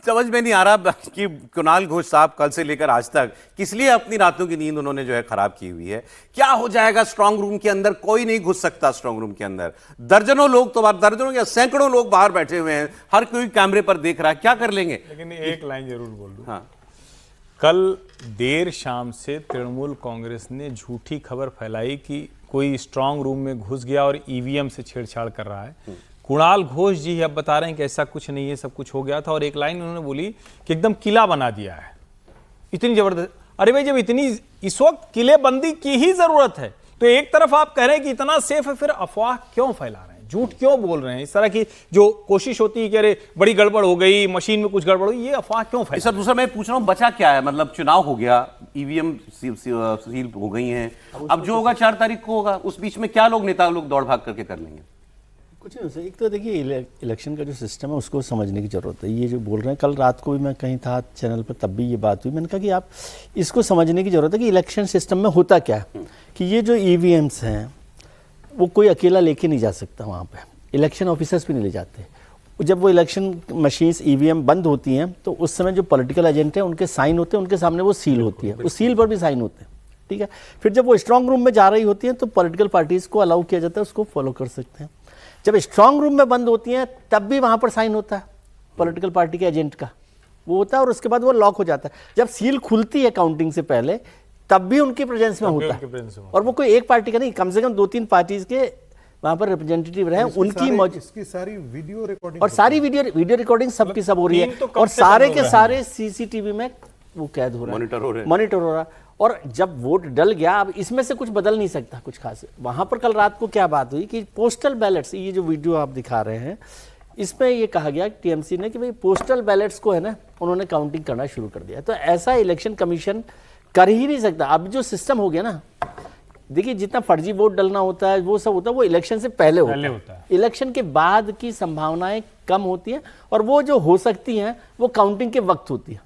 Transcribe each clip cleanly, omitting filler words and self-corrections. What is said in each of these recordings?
समझ में नहीं आ रहा कि कुणाल घोष साहब कल से लेकर आज तक किस लिए अपनी रातों की नींद उन्होंने जो है खराब की हुई है। क्या हो जाएगा स्ट्रांग रूम के अंदर, कोई नहीं घुस सकता स्ट्रांग रूम के अंदर। दर्जनों लोग तो बाहर, दर्जनों या सैकड़ों लोग बाहर बैठे हुए हैं, हर कोई कैमरे पर देख रहा है, क्या कर लेंगे। लेकिन एक लाइन जरूर बोल दूं। हाँ, कल देर शाम से तृणमूल कांग्रेस ने झूठी खबर फैलाई कि कोई स्ट्रांग रूम में घुस गया और ईवीएम से छेड़छाड़ कर रहा है। कुणाल घोष जी अब बता रहे हैं कि ऐसा कुछ नहीं है, सब कुछ हो गया था। और एक लाइन उन्होंने बोली कि एकदम किला बना दिया है, इतनी जबरदस्त। अरे भाई, जब इतनी इस वक्त किलेबंदी की ही जरूरत है तो एक तरफ आप कह रहे हैं कि इतना सेफ है, फिर अफवाह क्यों फैला रहे हैं, झूठ क्यों बोल रहे हैं। इस तरह की जो कोशिश होती है कि अरे बड़ी गड़बड़ हो गई, मशीन में कुछ गड़बड़ हुई, ये अफवाह क्यों फैला। सर दूसरा मैं पूछ रहा हूं, बचा क्या है? मतलब चुनाव हो गया, ईवीएम सील हो गई हैं, अब जो होगा 4 तारीख को होगा। उस बीच में क्या लोग नेता लोग दौड़ भाग करके कर लेंगे? कुछ नहीं। एक तो देखिए, इलेक्शन का जो सिस्टम है उसको समझने की ज़रूरत है। ये जो बोल रहे हैं, कल रात को भी मैं कहीं था चैनल पर, तब भी ये बात हुई। मैंने कहा कि आप इसको समझने की ज़रूरत है कि इलेक्शन सिस्टम में होता क्या है, कि ये जो ईवीएम्स हैं वो कोई अकेला लेके नहीं जा सकता वहाँ पे, इलेक्शन ऑफिसर्स भी नहीं ले जाते। जब वो इलेक्शन मशीन्स ईवीएम बंद होती हैं तो उस समय जो पॉलिटिकल एजेंट हैं उनके साइन होते हैं, उनके सामने वो सील होती है, उस सील पर भी साइन होते हैं, ठीक है। फिर जब वो स्ट्रांग रूम में जा रही होती हैं तो पॉलिटिकल पार्टीज़ को अलाउ किया जाता है, उसको फॉलो कर सकते हैं। जब स्ट्रांग रूम में बंद होती हैं तब भी वहाँ पर साइन होता है पॉलिटिकल पार्टी के एजेंट का, वो होता है, और उसके बाद वो लॉक हो जाता है। जब सील खुलती है काउंटिंग से पहले तब भी उनकी प्रेजेंस में होता है, और वो कोई एक पार्टी का नहीं, कम से कम 2-3 पार्टीज के वहाँ पर रिप्रेजेंटेटिव रहे, उनकी इसकी सारी वीडियो रिकॉर्डिंग, और सारी वीडियो रिकॉर्डिंग सबकी सब हो रही है, और सारे के सारे सीसीटीवी में वो कैद हो रहा है, मॉनिटर हो रहा है। और जब वोट डल गया, अब इसमें से कुछ बदल नहीं सकता कुछ खास। वहाँ पर कल रात को क्या बात हुई कि पोस्टल बैलेट्स, ये जो वीडियो आप दिखा रहे हैं इसमें ये कहा गया टीएमसी ने कि भाई पोस्टल बैलेट्स को है ना, उन्होंने काउंटिंग करना शुरू कर दिया। तो ऐसा इलेक्शन कमीशन कर ही नहीं सकता। अब जो सिस्टम हो गया ना, देखिए जितना फर्जी वोट डलना होता है वो सब होता है, वो इलेक्शन से पहले होता है। इलेक्शन के बाद की संभावनाएं कम होती हैं, और वो जो हो सकती हैं वो काउंटिंग के वक्त होती है।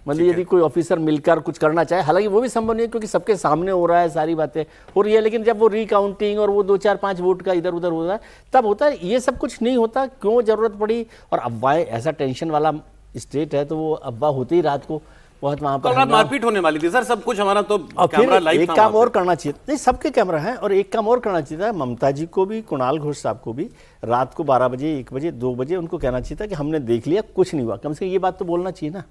मतलब यदि कोई ऑफिसर मिलकर कुछ करना चाहे, हालांकि वो भी संभव नहीं है क्योंकि सबके सामने हो रहा है, सारी बातें हो रही है, लेकिन जब वो रिकाउंटिंग और वो 2-4-5 वोट का इधर उधर हो रहा है तब होता है। ये सब कुछ नहीं होता, क्यों जरूरत पड़ी? और अफवाहें, ऐसा टेंशन वाला स्टेट है तो वो अफवाह होती ही रात को बहुत वहां पर मारपीट होने वाली थी सर, सब कुछ हमारा तो कैमरा लाइव। एक काम और करना चाहिए, नहीं सबके कैमरा है, और एक काम और करना चाहिए था ममता जी को भी, कुणाल घोष साहब को भी, रात को 12 बजे, 1 बजे, 2 बजे उनको कहना चाहिए था कि हमने देख लिया, कुछ नहीं हुआ। कम से कम ये बात तो बोलना चाहिए ना।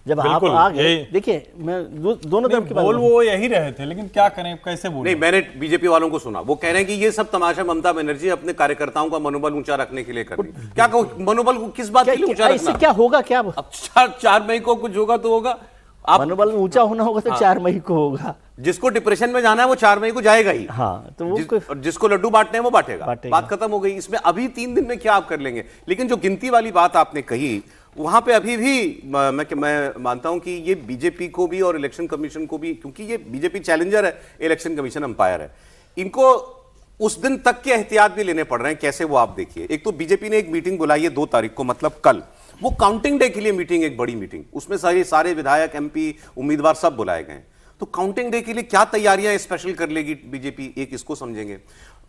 जब आप आ गए, देखिए मैं दोनों तरफ की बात बोल वो यही रहे थे, लेकिन क्या करें, कैसे बोलें? नहीं, मैंने बीजेपी वालों को सुना, वो कह रहे हैं कि ये सब तमाशा ममता बनर्जी अपने कार्यकर्ताओं का मनोबल ऊंचा रखने के लिए कर रही है। क्या कहूं, मनोबल को किस बात के लिए ऊंचा रखना? इससे क्या होगा? क्या अब 4 मई को कुछ होगा तो होगा, मनोबल ऊंचा होना होगा तो 4 मई को होगा। जिसको डिप्रेशन में जाना है वो 4 मई को जाएगा ही। हाँ, तो वो जिसको लड्डू बांटने हैं वो बांटेगा। बात खत्म हो गई। इसमें अभी 3 दिन में क्या आप कर लेंगे? लेकिन जो गिनती वाली बात आपने कही, वहां पे अभी भी मैं मानता हूं कि ये बीजेपी को भी और इलेक्शन कमीशन को भी, क्योंकि ये बीजेपी चैलेंजर है, इलेक्शन कमीशन अंपायर है, इनको उस दिन तक के एहतियात भी लेने पड़ रहे हैं। कैसे? वो आप देखिए। एक तो बीजेपी ने एक मीटिंग बुलाई है 2 तारीख को, मतलब कल, वो काउंटिंग डे के लिए मीटिंग, एक बड़ी मीटिंग, उसमें सारे विधायक, एमपी, उम्मीदवार सब बुलाए गए। तो काउंटिंग डे के लिए क्या तैयारियां स्पेशल कर लेगी बीजेपी, एक इसको समझेंगे।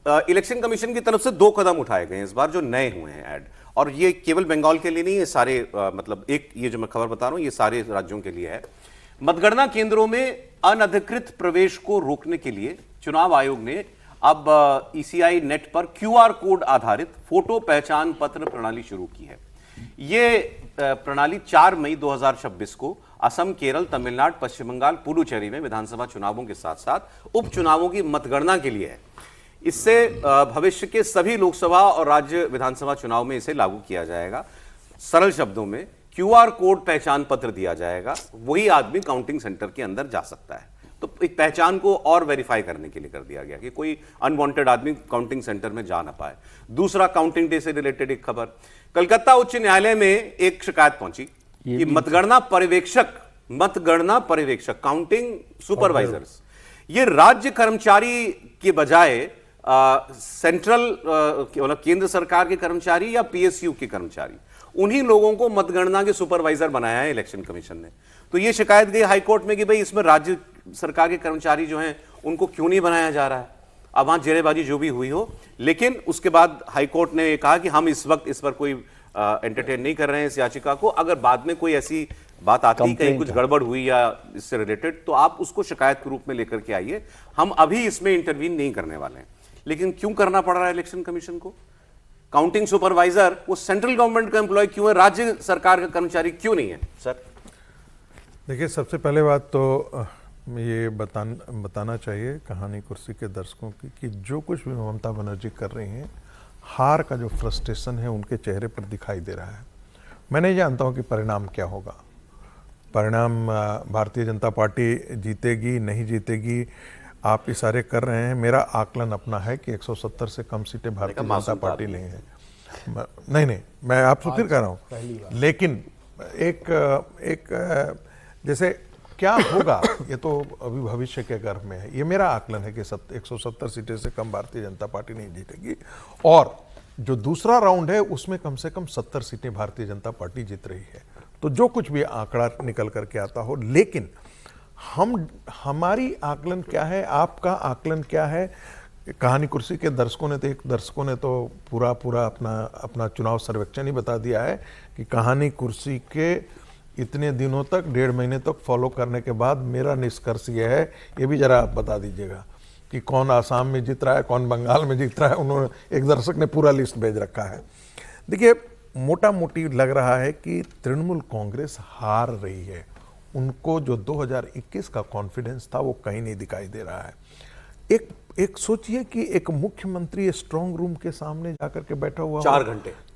इलेक्शन कमीशन की तरफ से 2 कदम उठाए गए इस बार जो नए हुए हैं ऐड, और ये केवल बंगाल के लिए नहीं है, सारे मतलब एक ये जो मैं खबर बता रहा हूं ये सारे राज्यों के लिए है। मतगणना केंद्रों में अनधिकृत प्रवेश को रोकने के लिए चुनाव आयोग ने अब ईसीआई नेट पर क्यूआर कोड आधारित फोटो पहचान पत्र प्रणाली शुरू की है। ये प्रणाली 4 मई 2026 को असम, केरल, तमिलनाडु, पश्चिम बंगाल, पुडुचेरी में विधानसभा चुनावों के साथ साथ उपचुनावों की मतगणना के लिए है। इससे भविष्य के सभी लोकसभा और राज्य विधानसभा चुनाव में इसे लागू किया जाएगा। सरल शब्दों में क्यूआर कोड पहचान पत्र दिया जाएगा, वही आदमी काउंटिंग सेंटर के अंदर जा सकता है। तो एक पहचान को और वेरीफाई करने के लिए कर दिया गया कि कोई अनवांटेड आदमी काउंटिंग सेंटर में जा ना पाए। दूसरा, काउंटिंग डे से रिलेटेड एक खबर, कलकत्ता उच्च न्यायालय में एक शिकायत पहुंची कि मतगणना पर्यवेक्षक काउंटिंग सुपरवाइजर्स, ये राज्य कर्मचारी के बजाय सेंट्रल मतलब केंद्र सरकार के कर्मचारी या पीएसयू के कर्मचारी, उन्हीं लोगों को मतगणना के सुपरवाइजर बनाया है इलेक्शन कमीशन ने। तो ये शिकायत गई हाईकोर्ट में कि भाई इसमें राज्य सरकार के कर्मचारी जो हैं उनको क्यों नहीं बनाया जा रहा है। अब वहां जेरेबाजी जो भी हुई हो, लेकिन उसके बाद हाईकोर्ट ने कहा कि हम इस वक्त इस पर कोई एंटरटेन नहीं कर रहे हैं इस याचिका को। अगर बाद में कोई ऐसी बात आती है, कहीं कुछ गड़बड़ हुई या इससे रिलेटेड, तो आप उसको शिकायत के रूप में लेकर के आइए। हम अभी इसमें इंटरवीन नहीं करने वाले हैं। लेकिन क्यों करना पड़ रहा है इलेक्शन कमीशन को? काउंटिंग सुपरवाइजर वो सेंट्रल गवर्नमेंट का एम्प्लॉय क्यों है, राज्य सरकार का कर्मचारी क्यों नहीं है? सर देखिए, सबसे पहले बात तो ये बताना चाहिए कहानी कुर्सी के दर्शकों की कि जो कुछ भी ममता बनर्जी कर रही हैं, हार का जो फ्रस्ट्रेशन है उनके चेहरे पर दिखाई दे रहा है। मैं नहीं जानता हूं कि परिणाम क्या होगा। परिणाम भारतीय जनता पार्टी जीतेगी नहीं जीतेगी, आप इशारे कर रहे हैं। मेरा आकलन अपना है कि 170 से कम सीटें भारतीय जनता पार्टी नहीं है। नहीं, मैं आपसे फिर कह रहा हूं। लेकिन एक जैसे क्या होगा ये तो अभी भविष्य के गर्भ में है। ये मेरा आकलन है कि 170 सीटें से कम भारतीय जनता पार्टी नहीं जीतेगी, और जो दूसरा राउंड है उसमें कम से कम 70 सीटें भारतीय जनता पार्टी जीत रही है। तो जो कुछ भी आंकड़ा निकल करके आता हो, लेकिन हमारी आकलन क्या है, आपका आकलन क्या है? कहानी कुर्सी के दर्शकों ने तो पूरा अपना चुनाव सर्वेक्षण ही बता दिया है कि कहानी कुर्सी के इतने दिनों तक, 1.5 महीने तक फॉलो करने के बाद मेरा निष्कर्ष ये है, ये भी जरा आप बता दीजिएगा कि कौन आसाम में जीत रहा है, कौन बंगाल में जीत रहा है। उन्होंने, एक दर्शक ने पूरा लिस्ट भेज रखा है। देखिए, मोटा मोटी लग रहा है कि तृणमूल कांग्रेस हार रही है। उनको जो 2021 का कॉन्फिडेंस था वो कहीं नहीं दिखाई दे रहा है। एक सोचिए कि एक मुख्यमंत्री स्ट्रांग रूम के सामने जाकर के बैठा हुआ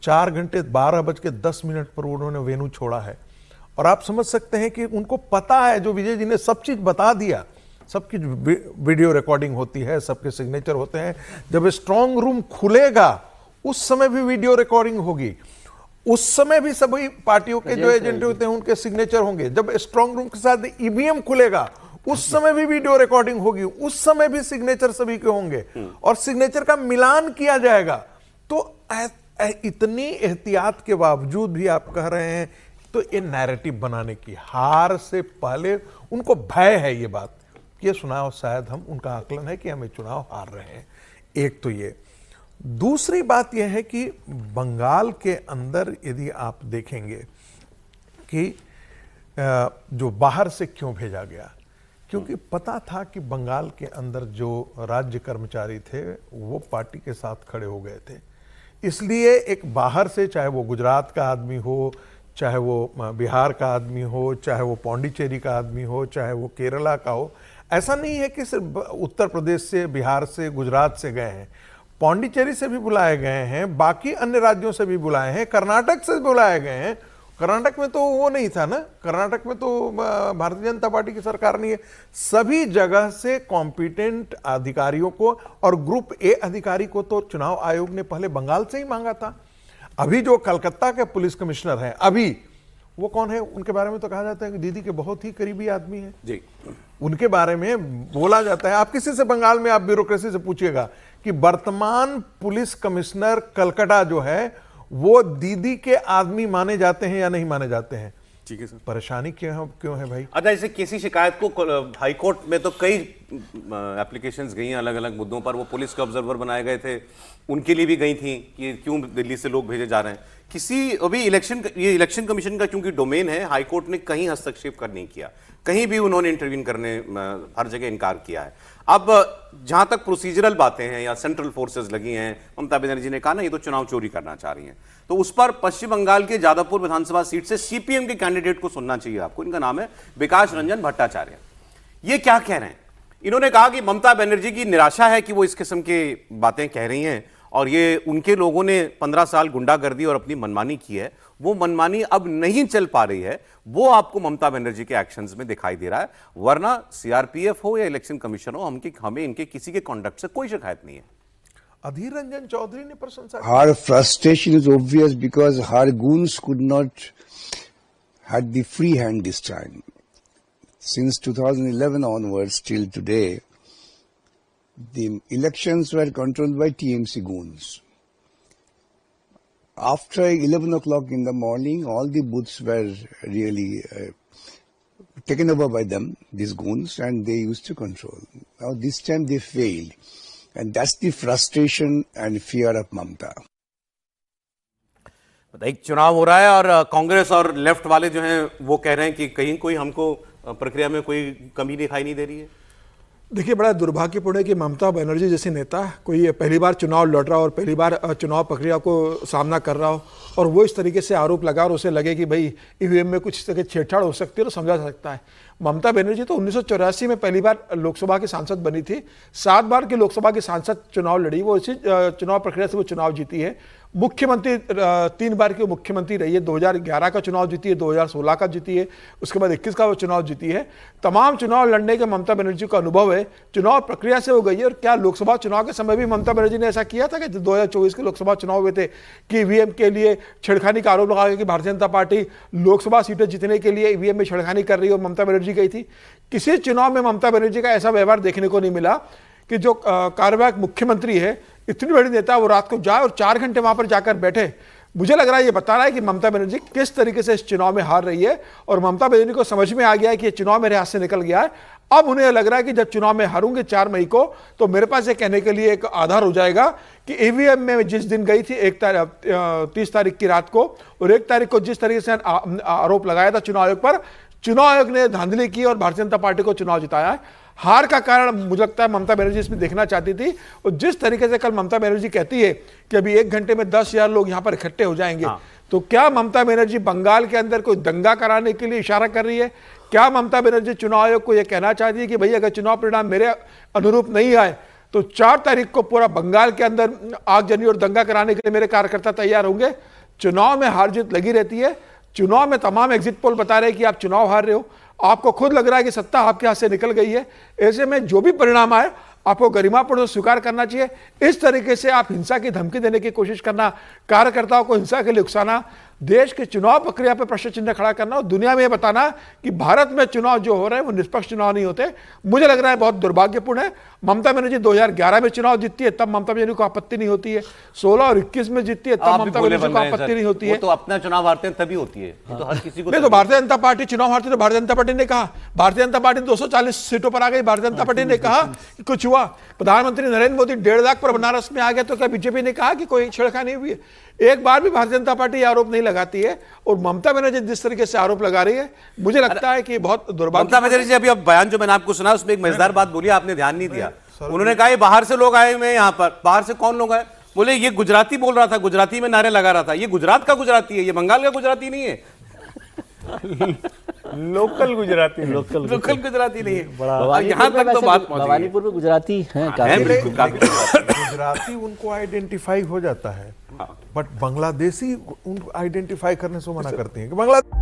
4 घंटे 12:10 पर उन्होंने वेन्यू छोड़ा है, और आप समझ सकते हैं कि उनको पता है, जो विजय जी ने सब चीज बता दिया, सबकी वीडियो रिकॉर्डिंग होती है, सबके सिग्नेचर होते हैं। जब स्ट्रांग रूम खुलेगा उस समय भी वीडियो रिकॉर्डिंग होगी, उस समय भी सभी पार्टियों के जो एजेंट होते हैं उनके सिग्नेचर होंगे। जब स्ट्रांग रूम के साथ ईवीएम खुलेगा उस समय भी वीडियो रिकॉर्डिंग होगी, उस समय भी सिग्नेचर सभी के होंगे और सिग्नेचर का मिलान किया जाएगा। तो इतनी एहतियात के बावजूद भी आप कह रहे हैं, तो ये नैरेटिव बनाने की, हार से पहले उनको भय है ये बात कि ये चुनाव, शायद हम, उनका आकलन है कि हम ये चुनाव हार रहे हैं। एक तो ये। दूसरी बात यह है कि बंगाल के अंदर यदि आप देखेंगे कि जो बाहर से क्यों भेजा गया, क्योंकि पता था कि बंगाल के अंदर जो राज्य कर्मचारी थे वो पार्टी के साथ खड़े हो गए थे। इसलिए एक बाहर से, चाहे वो गुजरात का आदमी हो, चाहे वो बिहार का आदमी हो, चाहे वो पौंडीचेरी का आदमी हो, चाहे वो केरला का हो, ऐसा नहीं है कि सिर्फ उत्तर प्रदेश से, बिहार से, गुजरात से गए हैं। पौंडीचेरी से भी बुलाए गए हैं, बाकी अन्य राज्यों से भी बुलाए हैं, कर्नाटक से बुलाए गए हैं। कर्नाटक में तो वो नहीं था ना, कर्नाटक में तो भारतीय जनता पार्टी की सरकार नहीं है। सभी जगह से कॉम्पिटेंट अधिकारियों को, और ग्रुप ए अधिकारी को तो चुनाव आयोग ने पहले बंगाल से ही मांगा था। अभी जो कलकत्ता के पुलिस कमिश्नर हैं, अभी वो कौन है, उनके बारे में तो कहा जाता है कि दीदी के बहुत ही करीबी आदमी है जी, उनके बारे में बोला जाता है। आप किसी से बंगाल में, आप ब्यूरोक्रेसी से पूछिएगा कि वर्तमान पुलिस कमिश्नर कलकत्ता जो है वो दीदी के आदमी माने जाते हैं या नहीं माने जाते हैं। ठीक है सर, परेशानी क्यों है भाई? अच्छा, इसे किसी शिकायत को हाईकोर्ट में तो कई एप्लीकेशंस गई हैं अलग अलग मुद्दों पर। वो पुलिस के ऑब्जर्वर बनाए गए थे, उनके लिए भी गई थी कि क्यों दिल्ली से लोग भेजे जा रहे हैं। किसी अभी ये इलेक्शन कमीशन का क्योंकि डोमेन है, हाईकोर्ट ने कहीं हस्तक्षेप कर नहीं किया, कहीं भी उन्होंने इंटरवीन करने, हर जगह इनकार किया है। अब जहां तक प्रोसीजरल बातें हैं या सेंट्रल फोर्सेस लगी हैं, ममता बनर्जी ने कहा ना ये तो चुनाव चोरी करना चाह रही हैं, तो उस पर पश्चिम बंगाल के जादवपुर विधानसभा सीट से सीपीएम के कैंडिडेट को सुनना चाहिए आपको। इनका नाम है विकास रंजन भट्टाचार्य। ये क्या कह रहे हैं? इन्होंने कहा कि ममता बनर्जी की निराशा है कि वो इस किस्म की बातें कह रही हैं, और ये उनके लोगों ने 15 साल गुंडागर्दी और अपनी मनमानी की है, वो मनमानी अब नहीं चल पा रही है, वो आपको ममता बनर्जी के एक्शंस में दिखाई दे रहा है। वरना सीआरपीएफ हो या इलेक्शन कमीशन हो, हमें इनके किसी के कॉन्डक्ट से कोई शिकायत नहीं है। अधीर रंजन चौधरी ने प्रशंसा की। Her frustration is obvious because her goons could not had the free hand this time. Since 2011 onwards till today, the elections were controlled by TMC goons. After 11 o'clock in the morning, all the booths were really taken over by them, these goons, and they used to control. Now this time they failed. And that's the frustration and fear of Mamta. एक चुनाव हो रहा है और कांग्रेस और left वाले जो हैं वो कह रहे हैं कि कहीं कोई हमको प्रक्रिया में कोई कमी दिखाई नहीं दे रही है। देखिए, बड़ा दुर्भाग्यपूर्ण है कि ममता बनर्जी जैसी नेता कोई पहली बार चुनाव लड़ रहा हो और पहली बार चुनाव प्रक्रिया को सामना कर रहा हो और वो इस तरीके से आरोप लगा और उसे लगे कि भाई ईवीएम में कुछ तरह की छेड़छाड़ हो सकती है तो समझा जा सकता है। ममता बनर्जी तो 1984 में पहली बार लोकसभा की सांसद बनी थी, 7 बार की लोकसभा की सांसद चुनाव लड़ी, वो इसी चुनाव प्रक्रिया से वो चुनाव जीती है। मुख्यमंत्री 3 बार की मुख्यमंत्री रही है, 2011 का चुनाव जीती है, 2016 का जीती है, उसके बाद 21 का वो चुनाव जीती है। तमाम चुनाव लड़ने के ममता बनर्जी का अनुभव है, चुनाव प्रक्रिया से हो गई है। और क्या लोकसभा चुनाव के समय भी ममता बनर्जी ने ऐसा किया था कि 2024 के लोकसभा चुनाव हुए थे कि ईवीएम के लिए छेड़खानी का आरोप लगा कि भारतीय जनता पार्टी लोकसभा सीटें जीतने के लिए ईवीएम में छेड़खानी कर रही है और ममता बनर्जी गई थी? किसी चुनाव में ममता बनर्जी का ऐसा व्यवहार देखने को नहीं मिला कि जो कार्यवाहक मुख्यमंत्री है, इतनी बड़ी नेता, वो रात को जाए और 4 घंटे वहां पर जाकर बैठे। मुझे लग रहा है ये बता रहा है कि ममता बनर्जी किस तरीके से इस चुनाव में हार रही है और ममता बनर्जी को समझ में आ गया है कि ये चुनाव मेरे हाथ से निकल गया है। अब उन्हें लग रहा है कि जब चुनाव में हारूंगे 4 मई को तो मेरे पास ये कहने के लिए एक आधार हो जाएगा कि ईवीएम में जिस दिन गई थी 30 तारीख की रात को और 1 तारीख को जिस तरीके से आरोप लगाया था चुनाव आयोग पर, चुनाव आयोग ने धांधली की और भारतीय जनता पार्टी को चुनाव जिताया है। हार का कारण मुझे लगता है ममता बनर्जी इसमें देखना चाहती थी। और जिस तरीके से कल ममता बनर्जी कहती है कि अभी 1 घंटे में 10,000 लोग यहां पर इकट्ठे हो जाएंगे, तो क्या ममता बनर्जी बंगाल के अंदर कोई दंगा कराने के लिए इशारा कर रही है? क्या ममता बनर्जी चुनाव आयोग को यह कहना चाहती है कि भाई अगर चुनाव परिणाम मेरे अनुरूप नहीं आए तो 4 तारीख को पूरा बंगाल के अंदर आगजनी और दंगा कराने के लिए मेरे कार्यकर्ता तैयार होंगे? चुनाव में हार जीत लगी रहती है। चुनाव में तमाम एग्जिट पोल बता रहे हैं कि आप चुनाव हार रहे हो, आपको खुद लग रहा है कि सत्ता आपके हाथ से निकल गई है। ऐसे में जो भी परिणाम आए आपको गरिमापूर्ण स्वीकार करना चाहिए। इस तरीके से आप हिंसा की धमकी देने की कोशिश करना, कार्यकर्ताओं को हिंसा के लिए उकसाना, देश के चुनाव प्रक्रिया पर प्रश्न चिन्ह खड़ा करना और दुनिया में यह बताना कि भारत में चुनाव जो हो रहे हैं वो निष्पक्ष चुनाव नहीं होते, मुझे लग रहा है बहुत दुर्भाग्यपूर्ण है। ममता बनर्जी 2011 में चुनाव जीतती है तब ममता बनर्जी को आपत्ति नहीं होती है, 16 और 21 में जीतती है तब ममता बनर्जी को आपत्ति नहीं होती है। तो अपना चुनाव हारते हैं तभी होती है, तो हर किसी को नहीं। तो भारतीय जनता पार्टी चुनाव हारती, तो भारतीय जनता पार्टी ने कहा, भारतीय जनता पार्टी 240 सीटों पर आ गई, भारतीय जनता पार्टी ने कहा कि कुछ हुआ। प्रधानमंत्री नरेंद्र मोदी 1.5 लाख पर बनारस में आ गया, तो क्या बीजेपी ने कहा कि कोई छेड़खानी हुई है? एक बार भी भारतीय जनता पार्टी आरोप नहीं लगाती है और ममता बनर्जी जिस तरीके से आरोप लगा रही है, मुझे लगता है कि बहुत दुर्भाग्य। ममता बनर्जी अभी अब बयान जो मैंने आपको सुना उसमें एक मजेदार बात बोली, आपने ध्यान नहीं दिया। उन्होंने कहा ये बाहर से लोग आए हुए हैं यहाँ पर। बाहर से कौन लोग आए? बोले ये गुजराती बोल रहा था, गुजराती में नारे लगा रहा था। ये गुजरात का गुजराती है, ये बंगाल का गुजराती नहीं है। लोकल गुजराती लोकल गुजराती नहीं है। यहाँ तक तो बात भवानीपुर में गुजराती हैं गुजराती उनको आइडेंटिफाई हो जाता है, बट बांग्लादेशी उनको आइडेंटिफाई करने से मना करती हैं कि बांग्लादेश